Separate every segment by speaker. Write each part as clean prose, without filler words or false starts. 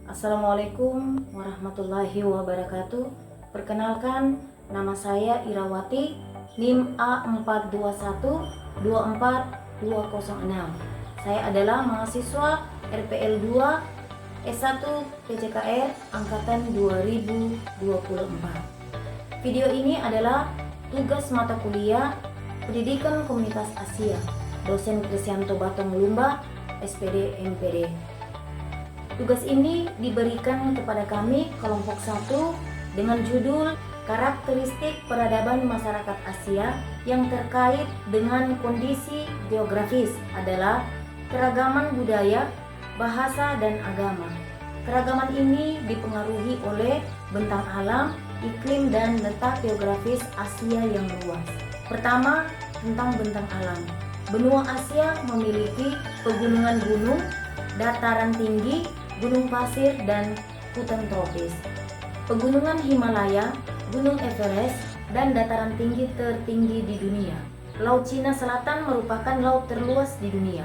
Speaker 1: Assalamualaikum warahmatullahi wabarakatuh. Perkenalkan, nama saya Irawati, NIM A42124206. Saya adalah mahasiswa RPL 2 S1 PCKR angkatan 2024. Video ini adalah tugas mata kuliah Pendidikan Komunitas Asia, dosen Krisyanto Batong Lumba, SPD MPD. Tugas ini diberikan kepada kami kelompok 1 dengan judul Karakteristik Peradaban Masyarakat Asia yang terkait dengan kondisi geografis adalah keragaman budaya, bahasa, dan agama. Keragaman ini dipengaruhi oleh bentang alam, iklim, dan letak geografis Asia yang luas. Pertama, tentang bentang alam. Benua Asia memiliki pegunungan gunung, dataran tinggi, gunung pasir, dan hutan tropis. Pegunungan Himalaya, Gunung Everest, dan dataran tinggi tertinggi di dunia. Laut Cina Selatan merupakan laut terluas di dunia.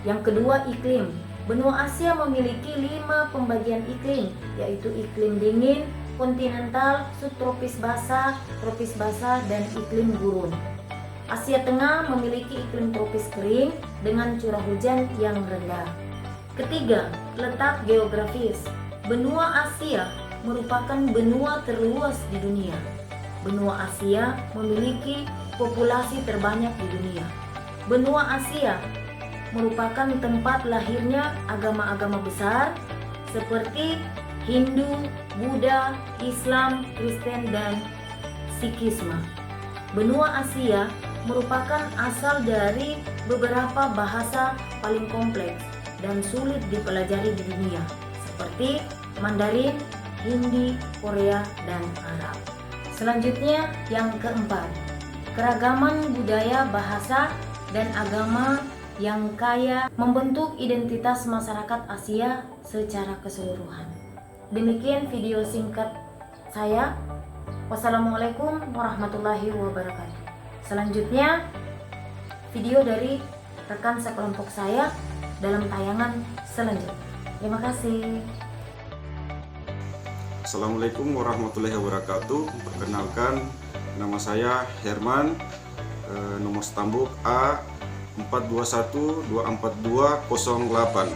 Speaker 1: Yang kedua, iklim. Benua Asia memiliki 5 pembagian iklim, yaitu iklim dingin, kontinental, subtropis basah, tropis basah, dan iklim gurun. Asia Tengah memiliki iklim tropis kering dengan curah hujan yang rendah. Ketiga, letak geografis. Benua Asia merupakan benua terluas di dunia. Benua Asia memiliki populasi terbanyak di dunia. Benua Asia merupakan tempat lahirnya agama-agama besar seperti Hindu, Buddha, Islam, Kristen, dan Sikhisme. Benua Asia merupakan asal dari beberapa bahasa paling kompleks dan sulit dipelajari di dunia, seperti Mandarin, Hindi, Korea, dan Arab. Selanjutnya, yang keempat, keragaman budaya, bahasa, dan agama yang kaya membentuk identitas masyarakat Asia secara keseluruhan. Demikian video singkat saya. Wassalamualaikum warahmatullahi wabarakatuh. Selanjutnya, video dari rekan sekelompok saya dalam tayangan selanjutnya. Terima kasih.
Speaker 2: Assalamualaikum warahmatullahi wabarakatuh. Perkenalkan, nama saya Herman, nomor stambuk A42124208.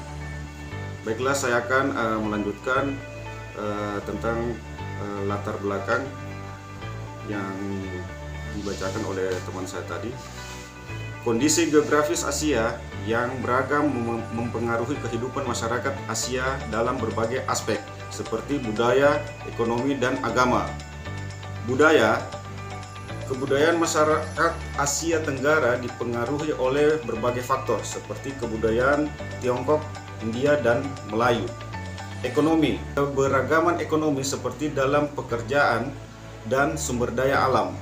Speaker 2: Baiklah, saya akan melanjutkan tentang latar belakang yang dibacakan oleh teman saya tadi. Kondisi geografis Asia yang beragam mempengaruhi kehidupan masyarakat Asia dalam berbagai aspek, seperti budaya, ekonomi, dan agama. Kebudayaan masyarakat Asia Tenggara dipengaruhi oleh berbagai faktor, seperti kebudayaan Tiongkok, India, dan Melayu. Ekonomi, keberagaman ekonomi seperti dalam pekerjaan dan sumber daya alam.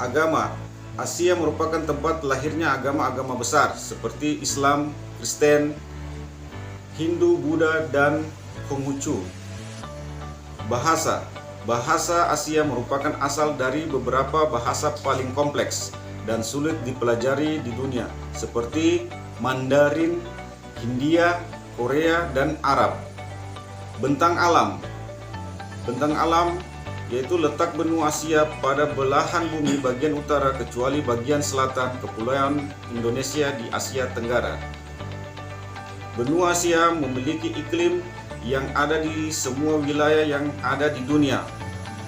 Speaker 2: Agama, Asia merupakan tempat lahirnya agama-agama besar seperti Islam, Kristen, Hindu, Buddha, dan Konghucu. Bahasa Asia merupakan asal dari beberapa bahasa paling kompleks dan sulit dipelajari di dunia seperti Mandarin, Hindia, Korea, dan Arab. Bentang alam yaitu letak benua Asia pada belahan bumi bagian utara kecuali bagian selatan Kepulauan Indonesia di Asia Tenggara. Benua Asia memiliki iklim yang ada di semua wilayah yang ada di dunia.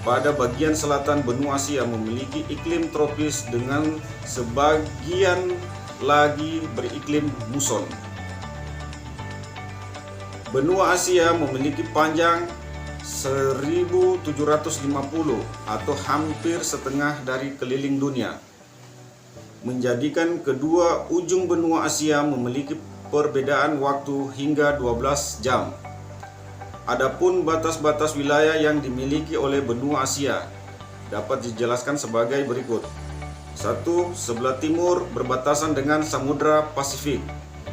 Speaker 2: Pada bagian selatan benua Asia memiliki iklim tropis dengan sebagian lagi beriklim muson. Benua Asia memiliki panjang 1750 atau hampir setengah dari keliling dunia, menjadikan kedua ujung benua Asia memiliki perbedaan waktu hingga 12 jam. Adapun batas-batas wilayah yang dimiliki oleh benua Asia dapat dijelaskan sebagai berikut. 1. Sebelah timur berbatasan dengan Samudra Pasifik.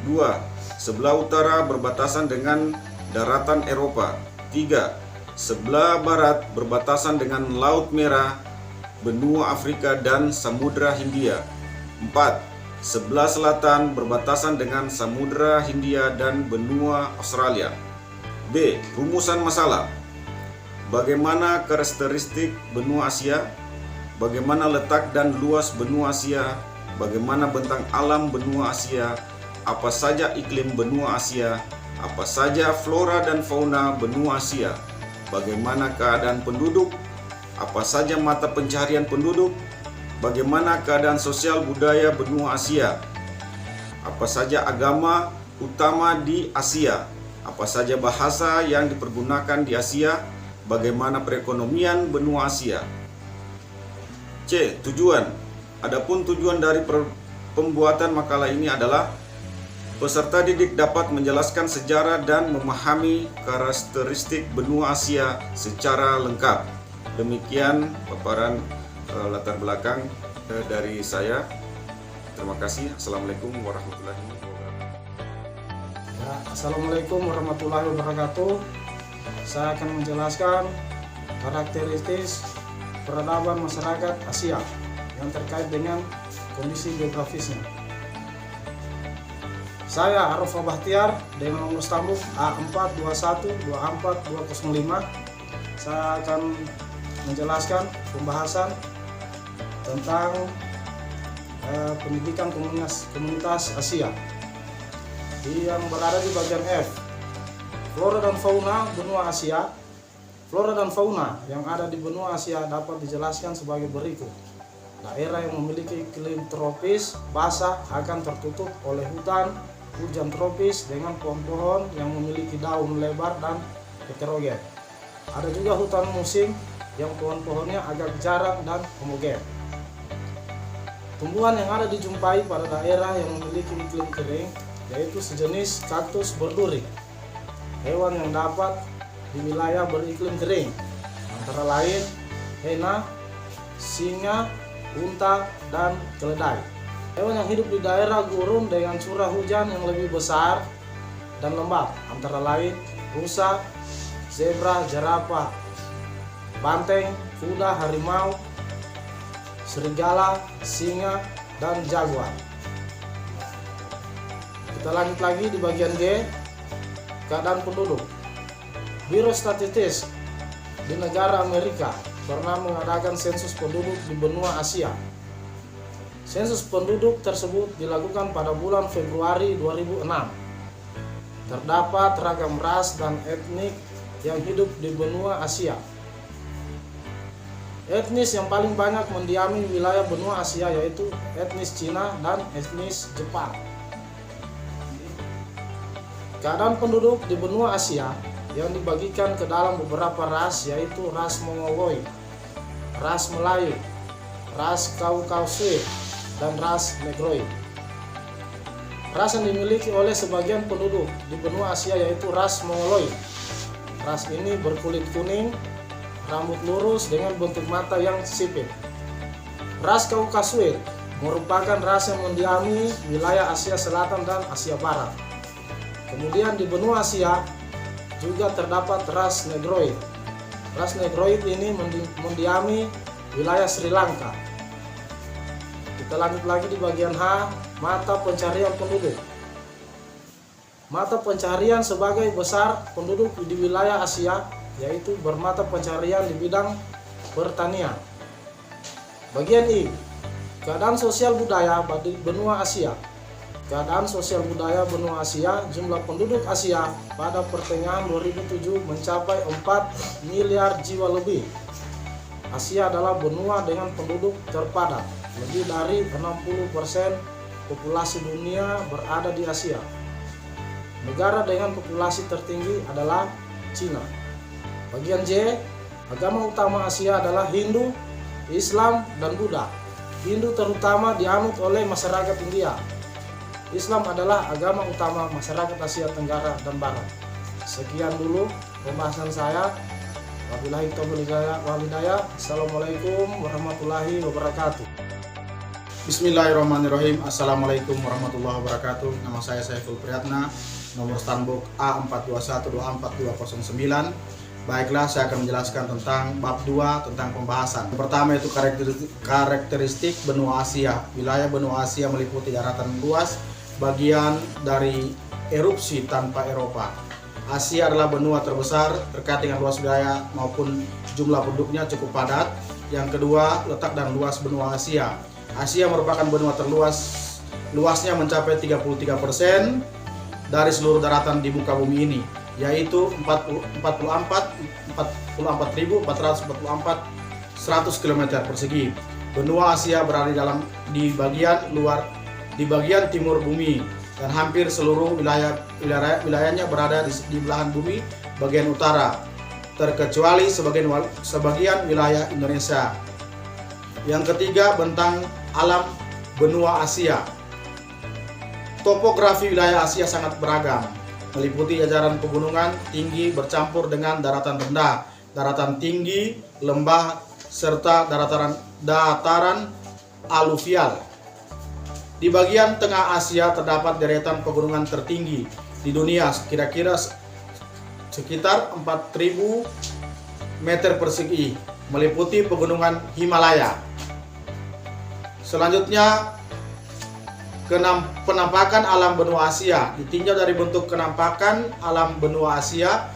Speaker 2: 2. Sebelah utara berbatasan dengan daratan Eropa. 3. Sebelah barat berbatasan dengan Laut Merah, benua Afrika, dan Samudra Hindia. 4. Sebelah selatan berbatasan dengan Samudra Hindia dan benua Australia. B. Rumusan masalah. Bagaimana karakteristik benua Asia? Bagaimana letak dan luas benua Asia? Bagaimana bentang alam benua Asia? Apa saja iklim benua Asia? Apa saja flora dan fauna benua Asia? Bagaimana keadaan penduduk? Apa saja mata pencaharian penduduk? Bagaimana keadaan sosial budaya benua Asia? Apa saja agama utama di Asia? Apa saja bahasa yang dipergunakan di Asia? Bagaimana perekonomian benua Asia? C. Tujuan. Adapun tujuan dari pembuatan makalah ini adalah peserta didik dapat menjelaskan sejarah dan memahami karakteristik benua Asia secara lengkap. Demikian paparan latar belakang dari saya. Terima kasih. Assalamualaikum warahmatullahi wabarakatuh.
Speaker 3: Ya, Assalamualaikum warahmatullahi wabarakatuh. Saya akan menjelaskan karakteristik peradaban masyarakat Asia yang terkait dengan kondisi geografisnya. Saya Arafah Bahtiar dengan nomor stambuk A42124205. Saya akan menjelaskan pembahasan tentang pendidikan komunitas Asia yang berada di bagian F. Flora dan fauna benua Asia. Flora dan fauna yang ada di benua Asia dapat dijelaskan sebagai berikut. Daerah yang memiliki iklim tropis basah akan tertutup oleh hujan tropis dengan pohon-pohon yang memiliki daun lebar dan heterogen. Ada juga hutan musim yang pohon-pohonnya agak jarang dan homogen. Tumbuhan yang ada dijumpai pada daerah yang memiliki iklim kering yaitu sejenis kaktus berduri. Hewan yang dapat di wilayah beriklim kering antara lain hena, singa, unta, dan keledai. Hewan yang hidup di daerah gurun dengan curah hujan yang lebih besar dan lembab antara lain rusa, zebra, jerapah, banteng, kuda, harimau, serigala, singa, dan jaguar. Kita lanjut lagi di bagian G, keadaan penduduk. Biro Statistik di negara Amerika pernah mengadakan sensus penduduk di benua Asia. Sensus penduduk tersebut dilakukan pada bulan Februari 2006. Terdapat ragam ras dan etnik yang hidup di benua Asia. Etnis yang paling banyak mendiami wilayah benua Asia yaitu etnis Cina dan etnis Jepang. Keadaan penduduk di benua Asia yang dibagikan ke dalam beberapa ras yaitu ras Mongoloid, ras Melayu, ras Kaukasus, dan ras Negroid. Ras yang dimiliki oleh sebagian penduduk di benua Asia yaitu ras Mongoloid. Ras ini berkulit kuning, rambut lurus dengan bentuk mata yang sipit. Ras Kaukasus merupakan ras yang mendiami wilayah Asia Selatan dan Asia Barat. Kemudian di benua Asia juga terdapat ras Negroid. Ras Negroid ini mendiami wilayah Sri Lanka. Kita lanjut lagi di bagian H, mata pencarian penduduk. Mata pencarian sebagai besar penduduk di wilayah Asia yaitu bermata pencarian di bidang pertanian. Bagian I, keadaan sosial budaya di benua Asia. Keadaan sosial budaya benua Asia, jumlah penduduk Asia pada pertengahan 2007 mencapai 4 miliar jiwa lebih. Asia adalah benua dengan penduduk terpadat. Lebih dari 60% populasi dunia berada di Asia. Negara dengan populasi tertinggi adalah Cina. Bagian J, agama utama Asia adalah Hindu, Islam, dan Buddha. Hindu terutama dianut oleh masyarakat India. Islam adalah agama utama masyarakat Asia Tenggara dan Barat. Sekian dulu pembahasan saya. Wabillahi taufiq wal hidayah. Assalamualaikum warahmatullahi wabarakatuh.
Speaker 4: Bismillahirrahmanirrahim. Assalamualaikum warahmatullahi wabarakatuh. Nama saya Saiful Priyatna, nomor stambuk A42124209. Baiklah, saya akan menjelaskan tentang bab 2 tentang pembahasan. Yang pertama itu karakteristik benua Asia. Wilayah benua Asia meliputi daratan luas, bagian dari erupsi tanpa Eropa. Asia adalah benua terbesar terkait dengan luas wilayah maupun jumlah penduduknya cukup padat. Yang kedua, letak dan luas benua Asia. Asia merupakan benua terluas, luasnya mencapai 33% dari seluruh daratan di muka bumi ini, yaitu 44.444 km persegi. Benua Asia berada di bagian timur bumi dan hampir seluruh wilayahnya berada di belahan bumi bagian utara, terkecuali sebagian wilayah Indonesia. Yang ketiga, bentang alam benua Asia. Topografi wilayah Asia sangat beragam, meliputi jajaran pegunungan tinggi bercampur dengan daratan rendah, daratan tinggi, lembah, serta dataran aluvial. Di bagian tengah Asia terdapat deretan pegunungan tertinggi di dunia, kira-kira sekitar 4.000 meter persegi, meliputi pegunungan Himalaya. Selanjutnya, penampakan alam benua Asia. Ditinjau dari bentuk penampakan alam benua Asia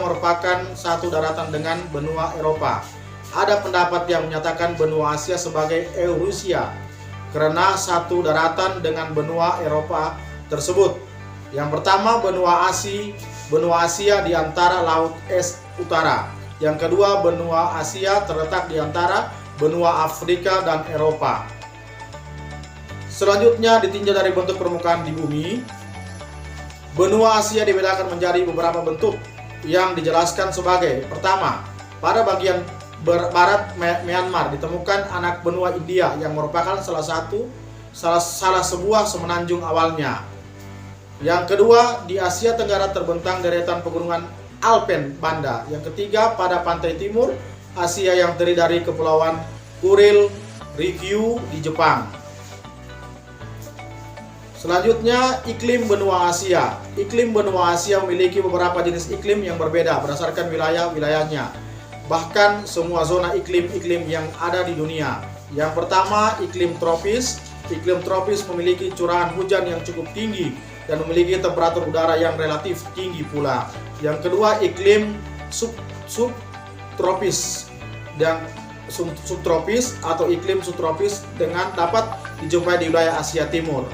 Speaker 4: merupakan satu daratan dengan benua Eropa. Ada pendapat yang menyatakan benua Asia sebagai Eurasia karena satu daratan dengan benua Eropa tersebut. Yang pertama, benua Asia di antara Laut Es Utara. Yang kedua, benua Asia terletak di antara benua Afrika dan Eropa. Selanjutnya, ditinjau dari bentuk permukaan di bumi, benua Asia dibedakan menjadi beberapa bentuk yang dijelaskan sebagai: pertama, pada bagian barat Myanmar ditemukan anak benua India yang merupakan salah sebuah semenanjung awalnya. Yang kedua, di Asia Tenggara terbentang deretan pegunungan Alpen Banda. Yang ketiga, pada pantai timur Asia yang terdiri dari kepulauan Kuril, Ryukyu di Jepang. Selanjutnya, iklim benua Asia. Iklim benua Asia memiliki beberapa jenis iklim yang berbeda berdasarkan wilayahnya. Bahkan semua zona iklim yang ada di dunia. Yang pertama, iklim tropis. Iklim tropis memiliki curahan hujan yang cukup tinggi dan memiliki temperatur udara yang relatif tinggi pula. Yang kedua, iklim subtropis dan subtropis atau iklim subtropis dapat dijumpai di wilayah Asia Timur.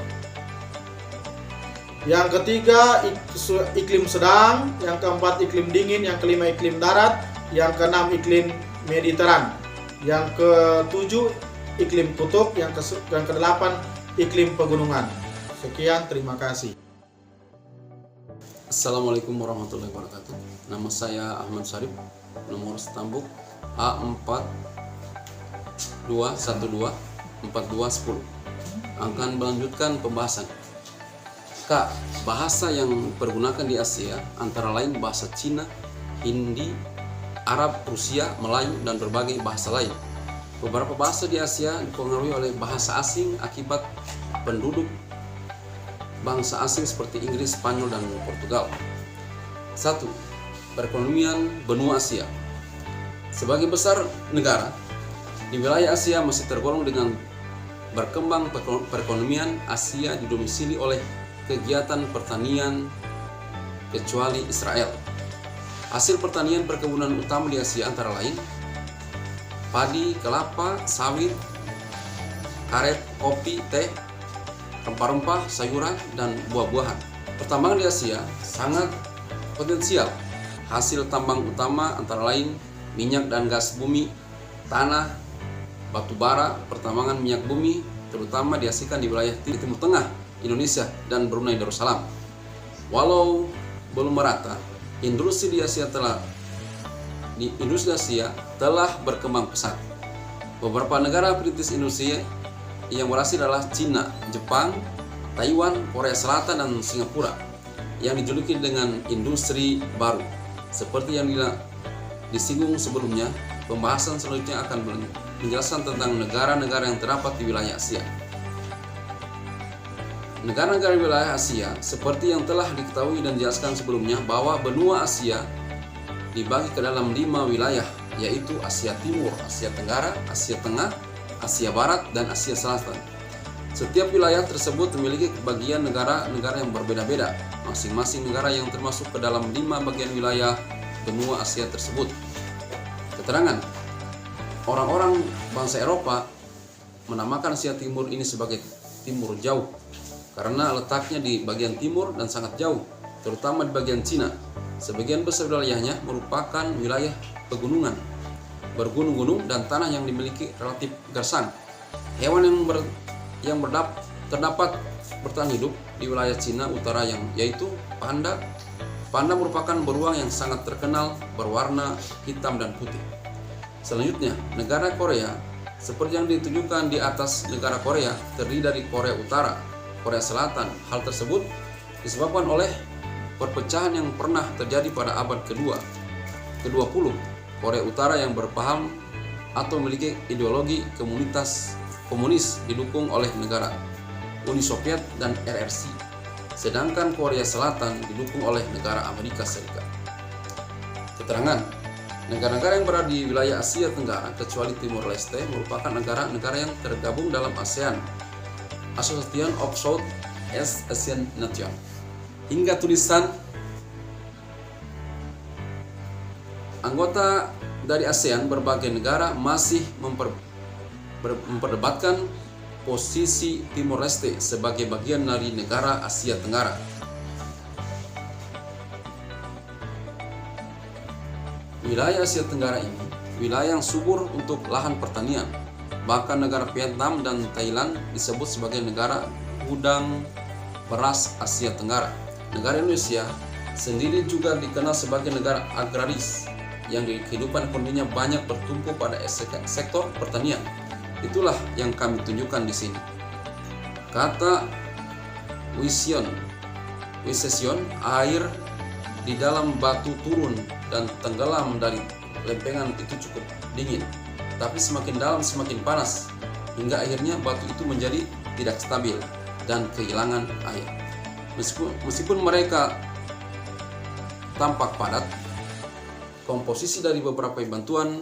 Speaker 4: Yang ketiga, iklim sedang. Yang keempat, iklim dingin. Yang kelima, iklim darat. Yang keenam, iklim Mediteran. Yang ketujuh, iklim kutub. Yang kedelapan, iklim pegunungan. Sekian, terima kasih.
Speaker 5: Assalamualaikum warahmatullahi wabarakatuh. Nama saya Ahmad Syarif, nomor stambuk A42124210. Akan melanjutkan pembahasan. Kak, bahasa yang dipergunakan di Asia antara lain bahasa Cina, Hindi, Arab, Rusia, Melayu, dan berbagai bahasa lain. Beberapa bahasa di Asia dipengaruhi oleh bahasa asing akibat penduduk bangsa asing seperti Inggris, Spanyol, dan Portugal. 1. Perekonomian benua Asia. Sebagai besar negara, di wilayah Asia masih tergolong dengan berkembang perekonomian. Asia didomisili oleh kegiatan pertanian kecuali Israel. Hasil pertanian perkebunan utama di Asia antara lain padi, kelapa, sawit, karet, kopi, teh, rempah-rempah, sayuran, dan buah-buahan. Pertambangan di Asia sangat potensial. Hasil tambang utama antara lain minyak dan gas bumi, tanah, batu bara. Pertambangan minyak bumi terutama dihasilkan di wilayah Timur Tengah, Indonesia, dan Brunei Darussalam. Walau belum merata, industri di Asia telah berkembang pesat. Beberapa negara perintis industri yang berhasil adalah Cina, Jepang, Taiwan, Korea Selatan, dan Singapura yang dijuluki dengan industri baru. Seperti yang disinggung sebelumnya, pembahasan selanjutnya akan menjelaskan tentang negara-negara yang terdapat di wilayah Asia. Negara-negara wilayah Asia seperti yang telah diketahui dan dijelaskan sebelumnya bahwa benua Asia dibagi ke dalam 5 wilayah, yaitu Asia Timur, Asia Tenggara, Asia Tengah, Asia Barat, dan Asia Selatan. Setiap wilayah tersebut memiliki bagian negara-negara yang berbeda-beda. Masing-masing negara yang termasuk ke dalam 5 bagian wilayah benua Asia tersebut. Keterangan: orang-orang bangsa Eropa menamakan Asia Timur ini sebagai Timur Jauh karena letaknya di bagian timur dan sangat jauh, terutama di bagian Cina. Sebagian besar wilayahnya merupakan wilayah pegunungan, bergunung-gunung dan tanah yang dimiliki relatif gersang. Hewan yang terdapat bertahan hidup di wilayah Cina Utara yaitu panda. Panda merupakan beruang yang sangat terkenal, berwarna hitam dan putih. Selanjutnya, negara Korea. Seperti yang ditunjukkan di atas, negara Korea terdiri dari Korea Utara, Korea Selatan. Hal tersebut disebabkan oleh perpecahan yang pernah terjadi pada abad ke-20 Korea Utara yang berpaham atau memiliki ideologi komunis didukung oleh negara Uni Soviet dan RRC, sedangkan Korea Selatan didukung oleh negara Amerika Serikat. Keterangan: negara-negara yang berada di wilayah Asia Tenggara kecuali Timor Leste merupakan negara-negara yang tergabung dalam ASEAN, Association of South East Asian Nations. Hingga tulisan anggota dari ASEAN, berbagai negara masih memperdebatkan posisi Timor Leste sebagai bagian dari negara Asia Tenggara. Wilayah Asia Tenggara ini wilayah yang subur untuk lahan pertanian. Bahkan negara Vietnam dan Thailand disebut sebagai negara gudang beras Asia Tenggara. Negara Indonesia sendiri juga dikenal sebagai negara agraris yang di kehidupan ekonominya banyak bertumpu pada sektor pertanian. Itulah yang kami tunjukkan di sini. Kata wisesion, air di dalam batu turun dan tenggelam dari lempengan itu cukup dingin, tapi semakin dalam semakin panas, hingga akhirnya batu itu menjadi tidak stabil dan kehilangan air. Meskipun mereka tampak padat, komposisi dari beberapa bebatuan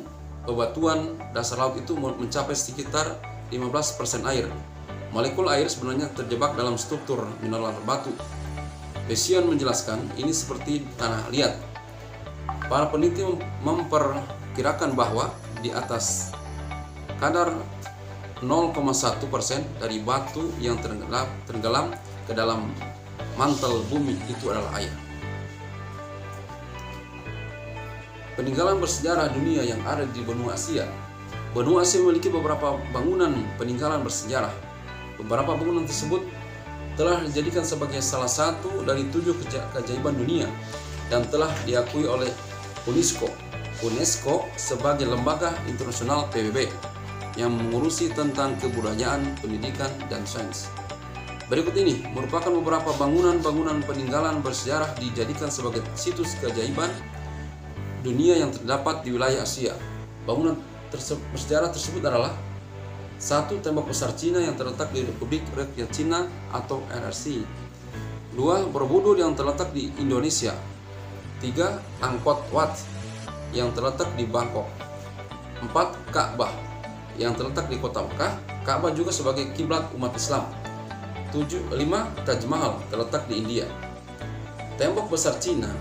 Speaker 5: dasar laut itu mencapai sekitar 15% air. Molekul air sebenarnya terjebak dalam struktur mineral batu. Wisesion menjelaskan ini seperti tanah liat. Para peneliti memperkirakan bahwa di atas kadar 0,1% dari batu yang tenggelam ke dalam mantel bumi itu adalah air. Peninggalan bersejarah dunia yang ada di benua Asia. Benua Asia memiliki beberapa bangunan peninggalan bersejarah. Beberapa bangunan tersebut telah dijadikan sebagai salah satu dari 7 keajaiban dunia dan telah diakui oleh UNESCO sebagai lembaga internasional PBB yang mengurusi tentang kebudayaan, pendidikan, dan sains. Berikut ini merupakan beberapa bangunan-bangunan peninggalan bersejarah dijadikan sebagai situs keajaiban dunia yang terdapat di wilayah Asia. Bangunan bersejarah tersebut adalah: 1. Tembok besar Cina yang terletak di Republik Rakyat Cina atau RRC. 2. Borobudur yang terletak di Indonesia. 3. Angkor Wat yang terletak di Bangkok. 4. Ka'bah yang terletak di kota Mekah. Ka'bah juga sebagai kiblat umat Islam. 5. Taj Mahal terletak di India. Tembok besar Cina,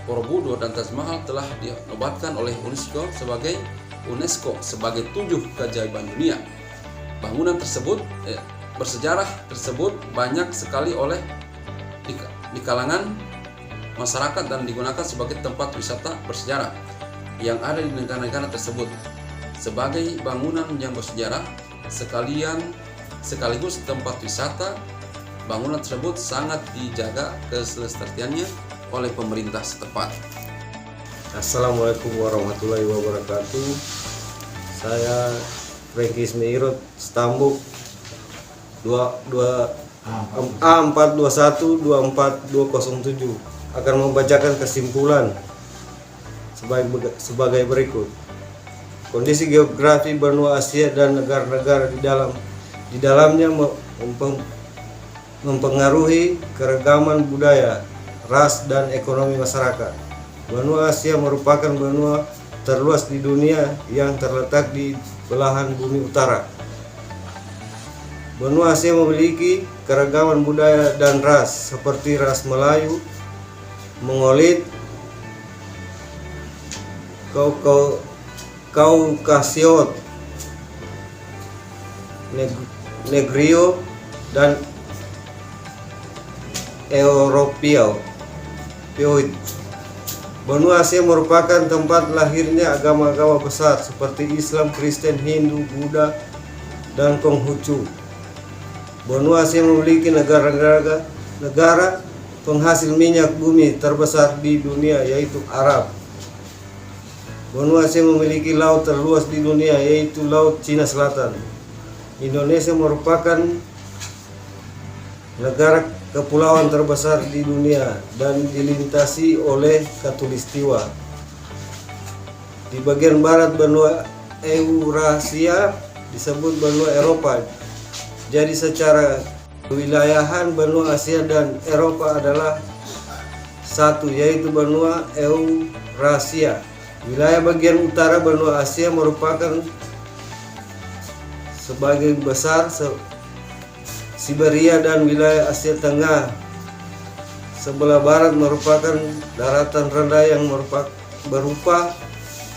Speaker 5: Borobudur, dan Taj Mahal telah dinobatkan oleh UNESCO sebagai 7 keajaiban dunia. Bangunan tersebut bersejarah tersebut banyak sekali di kalangan masyarakat dan digunakan sebagai tempat wisata bersejarah yang ada di negara-negara tersebut. Sebagai bangunan yang bersejarah sekaligus tempat wisata, bangunan tersebut sangat dijaga kelestariannya oleh pemerintah setempat.
Speaker 6: Assalamualaikum warahmatullahi wabarakatuh. Saya Franky Ismairot Stambuk A4212424207 akan membacakan kesimpulan sebagai berikut. Kondisi geografi benua Asia dan negara-negara di dalamnya mempengaruhi keragaman budaya, ras, dan ekonomi masyarakat. Benua Asia merupakan benua terluas di dunia yang terletak di belahan bumi utara. Benua Asia memiliki keragaman budaya dan ras seperti ras Melayu, Mongolit, Kaukasiot, Negrio, dan Europeo. Benua Asia merupakan tempat lahirnya agama-agama besar seperti Islam, Kristen, Hindu, Buddha, dan Konghucu. Benua Asia memiliki negara penghasil minyak bumi terbesar di dunia, yaitu Arab. Benua Asia memiliki laut terluas di dunia, yaitu Laut Cina Selatan. Indonesia merupakan negara kepulauan terbesar di dunia dan dilintasi oleh Khatulistiwa. Di bagian barat benua Eurasia disebut benua Eropa. Jadi secara kewilayahan benua Asia dan Eropa adalah satu, yaitu benua Eurasia. Wilayah bagian utara benua Asia merupakan sebagian besar Siberia dan wilayah Asia Tengah. Sebelah barat merupakan daratan rendah yang berupa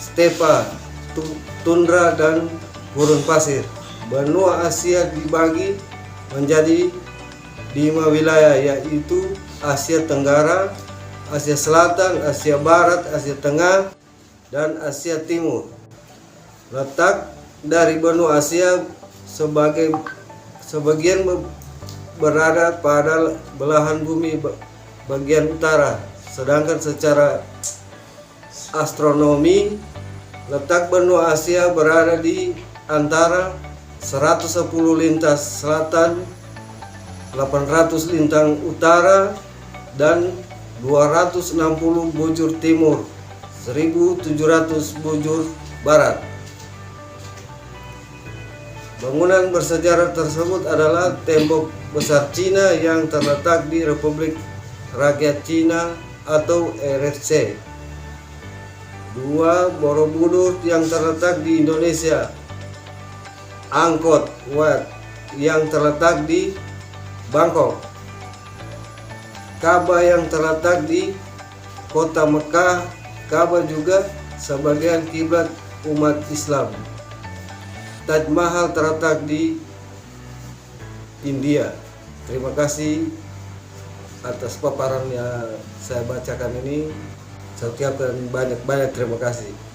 Speaker 6: stepa, tundra, dan gurun pasir. Benua Asia dibagi menjadi 5 wilayah, yaitu Asia Tenggara, Asia Selatan, Asia Barat, Asia Tengah, dan Asia Timur. Letak dari benua Asia sebagian berada pada belahan bumi bagian utara, sedangkan secara astronomi letak benua Asia berada di antara 110 lintas selatan, 800 lintang utara, dan 260 bujur timur, 1700 bujur barat. Bangunan bersejarah tersebut adalah tembok besar Cina yang terletak di Republik Rakyat Cina atau RRC. 2. Borobudur yang terletak di Indonesia. Angkor Wat yang terletak di Bangkok. Ka'bah yang terletak di kota Mekah. Ka'bah juga sebagian kiblat umat Islam. Taj Mahal terletak di India. Terima kasih atas paparan yang saya bacakan ini. Saya ucapkan banyak-banyak terima kasih.